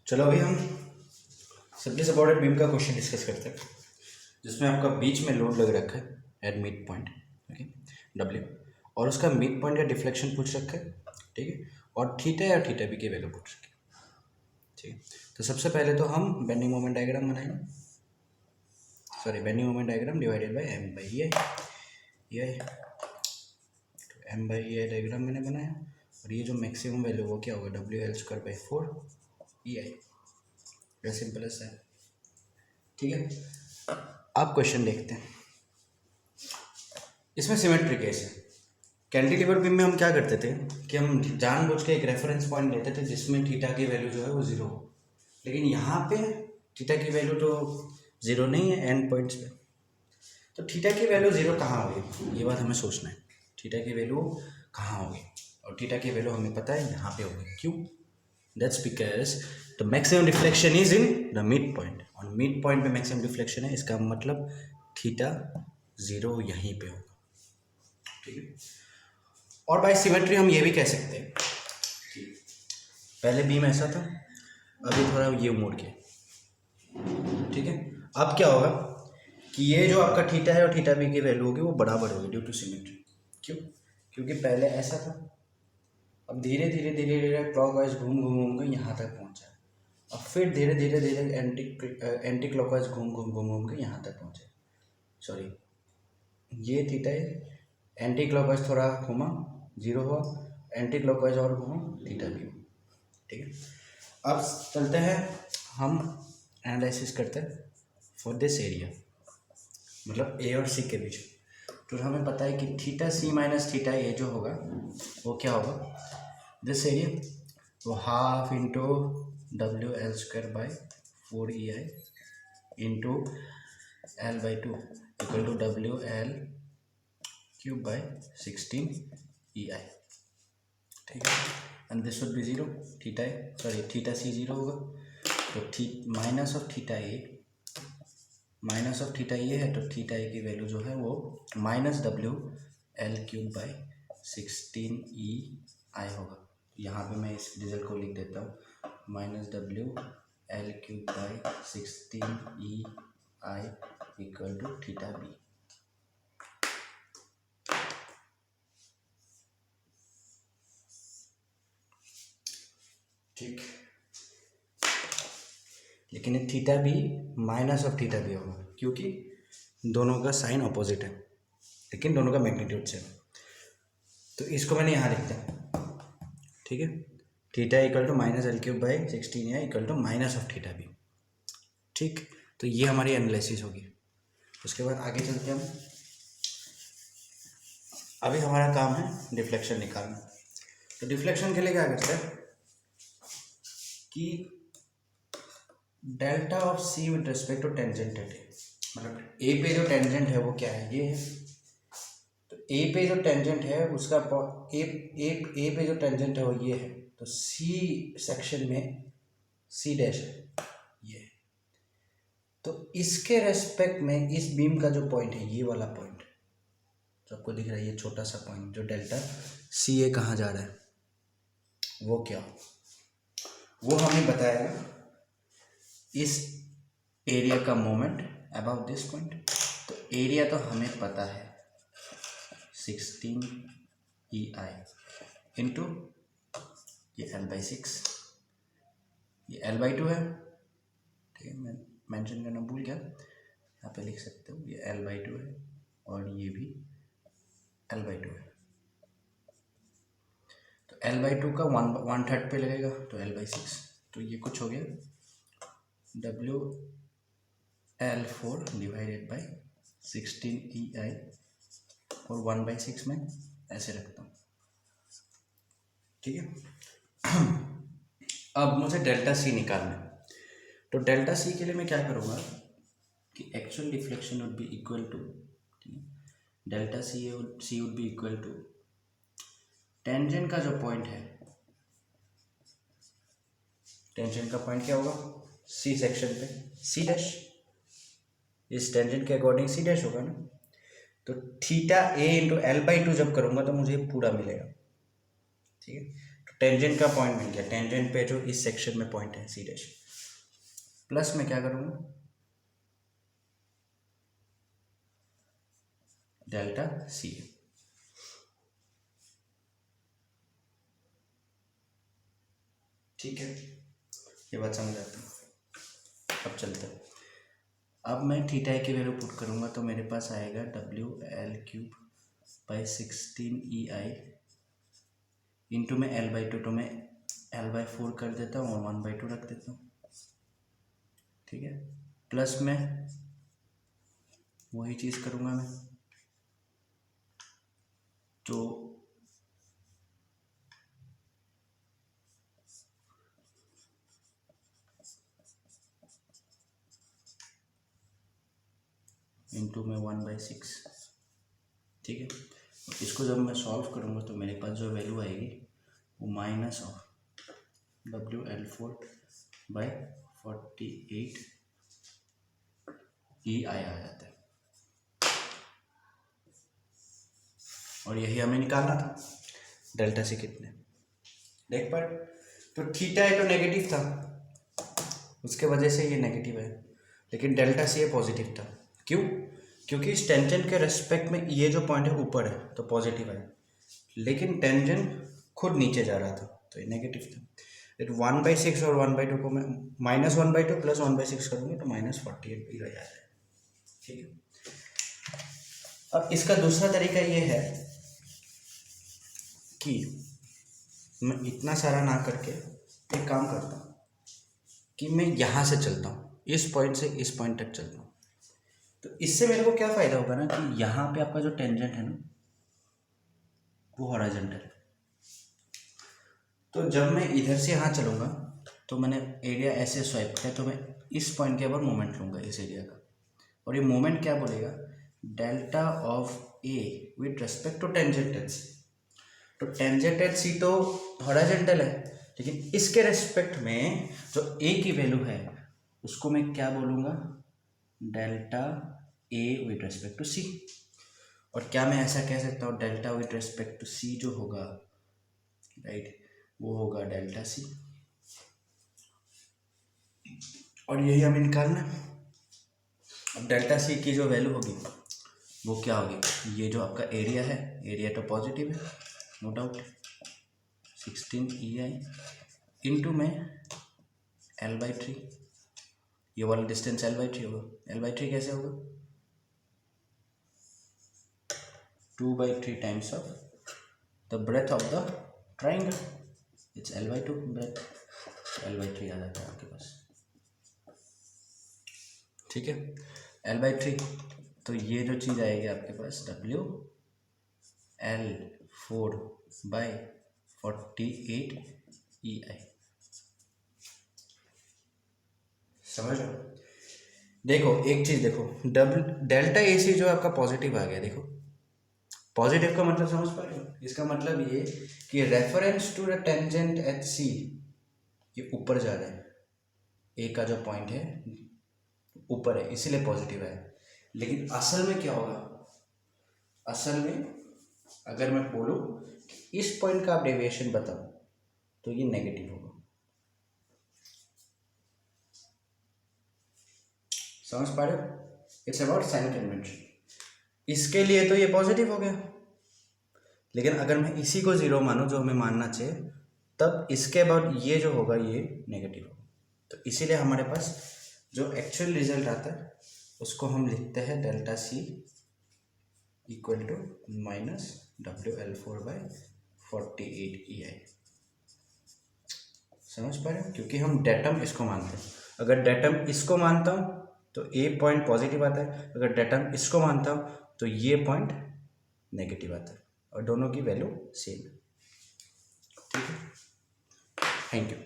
चलो अभी हम सिंपली सपोर्टेड बीम का क्वेश्चन डिस्कस करते हैं, जिसमें आपका बीच में लोड लग रखा है at mid point, okay, W, और उसका मिड पॉइंट का डिफ्लेक्शन पूछ रखा है, ठीक है, और थीटा या थीटा बी की वैल्यू पूछ रखी है, ठीक है। तो सबसे पहले तो हम बेंडिंग मोमेंट डायग्राम बनाएंगे, bending moment diagram divided by M by E I, तो M by E I diagram मैंने बनाया, और ये जो मैक्सिमम वैल्यू वो क्या होगा, W L square by 4 E I, simple है, ठीक है। अब क्वेश्चन देखते हैं। इसमें सिमेट्री केस है। कैंटिलीवर बीम में हम क्या करते थे कि हम जानबूझ के एक रेफरेंस पॉइंट लेते थे जिसमें थीटा की वैल्यू जो है वो ज़ीरो हो, लेकिन यहाँ पे थीटा की वैल्यू तो ज़ीरो नहीं है एंड पॉइंट्स पे, तो थीटा की वैल्यू ज़ीरो कहाँ होगी, ये बात हमें सोचना है। थीटा की वैल्यू कहाँ होगी, और थीटा की वैल्यू हमें पता है यहाँ पे होगी। क्यों? That's because the maximum deflection is in the mid point, और मिड पॉइंट पे मैक्सिमम डिफ्लेक्शन है, इसका मतलब थीटा ज़ीरो यहीं पे होगा, ठीक है। और बाय सिमेट्री हम ये भी कह सकते हैं कि पहले बीम ऐसा था, अभी थोड़ा ये मोड़ के, ठीक है। अब क्या होगा कि ये जो आपका थीटा है और थीटा बी की वैल्यू होगी वो बराबर होगी ड्यू टू सिमेट्री। क्यों? क्योंकि पहले ऐसा था, अब धीरे धीरे धीरे धीरे क्लॉकवाइज घूम घूम घूम के यहाँ तक पहुँचा, अब फिर धीरे धीरे धीरे एंटी क्लॉकवाइज घूम घूम घूम घूम के यहाँ तक पहुँचे। सॉरी, ये थीटा है, एंटी क्लॉकवाइज थोड़ा घूमा, जीरो हुआ, एंटी क्लॉकवाइज और घूमा, थीटा भी हुआ, ठीक है। अब चलते हैं हम एनालिसिस करते हैं फॉर दिस एरिया, मतलब ए और सी के बीच। तो हमें पता है कि theta C minus theta A जो होगा वो क्या होगा, दिस एरिया, वो half into W L square by 4 E I into L by 2 equal to W L cube by 16 E I, ठीक है। And this would be zero, theta A, sorry theta C zero होगा, तो minus of theta ए है, तो theta ए की value जो है वो minus W L cube by 16 E आई होगा। यहाँ पे मैं इस रिजल्ट को लिख देता हूँ, minus W L cube by 16 E I equal to theta B. ठीक, लेकिन ये theta B minus of theta B होगा, क्योंकि दोनों का साइन अपोजिट है लेकिन दोनों का मैग्नीट्यूड सेम। तो इसको मैंने यहाँ लिख दिया, ठीक है। Theta equal to minus L cube by 16 है equal to minus of theta B, ठीक। तो ये हमारी एनालिसिस होगी। उसके बाद आगे चलते हैं हम, अभी हमारा काम है डिफ्लेक्शन निकालना। तो डिफ्लेक्शन के लिए क्या करते हैं कि delta of C with respect to tangent है, मतलब ए पे जो टेंजेंट है वो क्या है, ये है। तो ए पे जो टेंजेंट है उसका ए पे जो टेंजेंट है वो ये है, तो सी सेक्शन में सी डैश है ये है। तो इसके रेस्पेक्ट में इस बीम का जो पॉइंट है, ये वाला पॉइंट जो आपको दिख रहा है, ये छोटा सा पॉइंट जो डेल्टा सी ए कहाँ जा रहा है, वो क्या हो, वो हमें बताएगा इस एरिया का मोमेंट अबाउट दिस पॉइंट। तो एरिया तो हमें पता है 16 ई आई इंटू ये एल बाई 6, ये एल बाई 2 है, ठीक है, मैं मेंशन करना भूल गया, यहाँ पे लिख सकते हो, ये एल बाई 2 है और ये भी एल बाई 2 है। तो एल बाई 2 का 1/3 पे लगेगा, तो एल बाई 6, तो ये कुछ हो गया W L 4 divided by 16 E आई, और 1/6 में ऐसे रखता हूँ, ठीक है। अब मुझे डेल्टा सी निकालना है, तो डेल्टा सी के लिए मैं क्या करूँगा कि actual deflection would be equal to, delta C would be equal to tangent का जो पॉइंट है, टेंजेंट का पॉइंट क्या होगा, सी सेक्शन पे सी डैश, इस टेंजेंट के अकॉर्डिंग सी डैश होगा ना। तो theta A into L by 2 जब करूँगा तो मुझे पूरा मिलेगा, ठीक है। तो टेंजेंट का पॉइंट मिल गया, टेंजेंट पे जो इस सेक्शन में पॉइंट है सी डैश, प्लस में क्या करूँगा डेल्टा सी। ठीक है, ये बात समझ आती है। अब चलते हैं, अब मैं थीटा की वैल्यू पुट करूँगा तो मेरे पास आएगा WL³ बाई 16EI इंटू में L/2, तो मैं L/4 कर देता हूँ और 1/2 रख देता हूँ। ठीक है, प्लस में वही चीज़ करूँगा मैं, तो इंटू में 1/6। ठीक है, इसको जब मैं सॉल्व करूँगा तो मेरे पास जो वैल्यू आएगी वो minus of WL4 by 48 EI आ जाता है, और यही हमें निकालना था डेल्टा सी कितने। देख पर तो थीटा है तो नेगेटिव था, उसके वजह से ये नेगेटिव है, लेकिन डेल्टा सी पॉजिटिव था। क्यों? क्योंकि इस टेंजेंट के रेस्पेक्ट में ये जो पॉइंट है ऊपर है तो पॉजिटिव है, लेकिन टेंजेंट खुद नीचे जा रहा था तो ये नेगेटिव था। 1/6 और 1/2 को मैं -1/2 प्लस 1/6 करूँगा तो -48 भी रह जाता है। ठीक है, अब इसका दूसरा तरीका ये है कि मैं इतना सारा ना करके एक काम करता हूँ कि मैं यहाँ से चलता हूँ, इस पॉइंट से इस पॉइंट तक चलता हूँ। तो इससे मेरे को क्या फ़ायदा होगा ना कि यहाँ पे आपका जो टेंजेंट है ना वो हॉरिजॉन्टल है, तो जब मैं इधर से यहाँ चलूँगा तो मैंने एरिया ऐसे स्वाइप किया तो मैं इस पॉइंट के ऊपर मोमेंट लूँगा इस एरिया का, और ये मोमेंट क्या बोलेगा delta of A with respect to tangent at C. तो टेंजेंट एट सी तो हॉरिजॉन्टल है, लेकिन इसके रेस्पेक्ट में जो ए की वैल्यू है उसको मैं क्या बोलूँगा delta A with respect to C. और क्या मैं ऐसा कह सकता हूँ delta with respect to C जो होगा राइट वो होगा डेल्टा सी, और यही हमें निकालना है। अब डेल्टा सी की जो वैल्यू होगी वो क्या होगी, ये जो आपका एरिया है, एरिया तो पॉजिटिव है नो डाउट 16EI इंटू में L/3, ये वाला डिस्टेंस L/3 होगा। L/3 कैसे होगा 2/3 times of the breadth of the triangle, it's L/2 breadth, L/3 आ जाता है आपके पास। ठीक है, L/3, तो ये जो चीज़ आएगी आपके पास WL4 बाई 48 EI। समझ लो, देखो एक चीज़ देखो, डेल्टा AC जो आपका पॉजिटिव आ गया, देखो पॉजिटिव का मतलब समझ पा रहे हो, इसका मतलब ये कि reference to the tangent at C ये ऊपर जा रहा है, ए का जो पॉइंट है ऊपर है इसीलिए पॉजिटिव है। लेकिन असल में क्या होगा, असल में अगर मैं बोलूँ कि इस पॉइंट का आप डेविएशन बताओ तो ये नेगेटिव होगा। समझ पा रहे हो, इट्स अबाउट साइन कन्वेंशन। इसके लिए तो ये पॉजिटिव हो गया, लेकिन अगर मैं इसी को जीरो मानूं जो हमें मानना चाहिए, तब इसके बाद ये जो होगा ये नेगेटिव होगा। तो इसीलिए हमारे पास जो एक्चुअल रिजल्ट आता है उसको हम लिखते हैं delta C equal to minus WL4 by 48 EI। समझ पा रहे हो, क्योंकि हम डेटम इसको मानते हैं। अगर डेटम इसको मानता हूँ तो ए पॉइंट पॉजिटिव आता है, अगर डेटम इसको मानता हूँ तो ये पॉइंट नेगेटिव आता है, और दोनों की वैल्यू सेम है। ठीक है, थैंक यू।